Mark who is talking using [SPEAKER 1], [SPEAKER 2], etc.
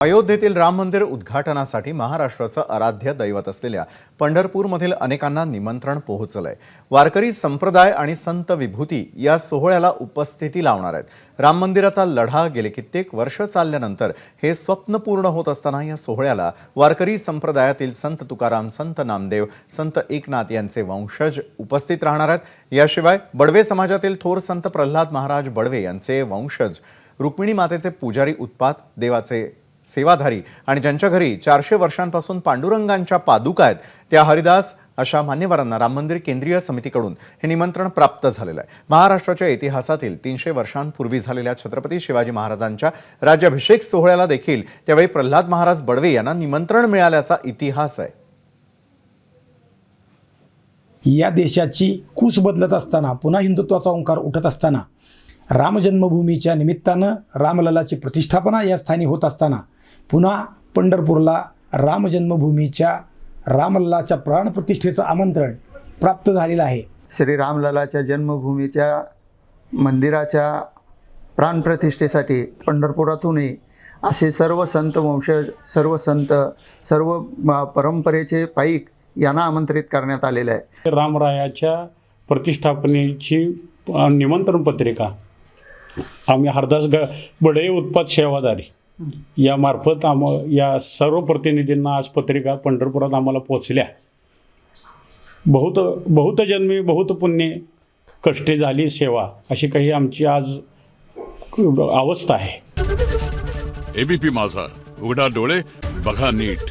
[SPEAKER 1] अयोध्येतील राम मंदिर उद्घाटनासाठी महाराष्ट्राचं आराध्य दैवत असलेल्या पंढरपूरमधील अनेकांना निमंत्रण पोहोचलंय। वारकरी संप्रदाय आणि संत विभूती या सोहळ्याला उपस्थिती लावणार आहेत। राम मंदिराचा लढा गेले कित्येक वर्ष चालल्यानंतर हे स्वप्न पूर्ण होत असताना या सोहळ्याला वारकरी संप्रदायातील संत तुकाराम, संत नामदेव, संत एकनाथ यांचे वंशज उपस्थित राहणार आहेत। याशिवाय बडवे समाजातील थोर संत प्रल्हाद महाराज बडवे यांचे वंशज, रुक्मिणी मातेचे पुजारी उत्पात, देवाचे सेवाधारी आणि ज्यांच्या घरी 400 वर्षांपासून पांडुरंगांच्या पादुका आहेत त्या हरिदास अशा मान्यवरांना राम मंदिर केंद्रीय समितीकडून हे निमंत्रण प्राप्त झालेलं आहे। महाराष्ट्राच्या इतिहासातील 300 वर्षांपूर्वी झालेल्या छत्रपती शिवाजी महाराजांच्या राज्याभिषेक सोहळ्याला देखील त्यावेळी प्रल्हाद महाराज बडवे यांना निमंत्रण मिळाल्याचा इतिहास आहे।
[SPEAKER 2] या देशाची कूस बदलत असताना, पुन्हा हिंदुत्वाचा ओंकार उठत असताना, राम जन्मभूमीच्या निमित्तानं रामललाची प्रतिष्ठापना या स्थानी होत असताना पुन्हा पंढरपूरला राम जन्मभूमीच्या रामललाच्या प्राणप्रतिष्ठेचं आमंत्रण प्राप्त झालेलं आहे।
[SPEAKER 3] श्री रामललाच्या जन्मभूमीच्या मंदिराच्या प्राणप्रतिष्ठेसाठी पंढरपुरातूनही असे सर्व संत वंशज, सर्व संत, सर्व परंपरेचे पाईक यांना आमंत्रित करण्यात आलेले आहे।
[SPEAKER 4] रामरायाच्या प्रतिष्ठापनेची निमंत्रण पत्रिका आम्ही हरदास बडवे उत्पात सेवाधारी यामार्फत या सर्व प्रतिनिधींना आज पत्रिका पंढरपुरात आम्हाला पोचल्या। बहुत जन्मी बहुत पुण्य कष्टे झाली सेवा, अशी काही आमची आज अवस्था आहे।
[SPEAKER 5] एबीपी माझा, उघडा डोळे बघा नीट।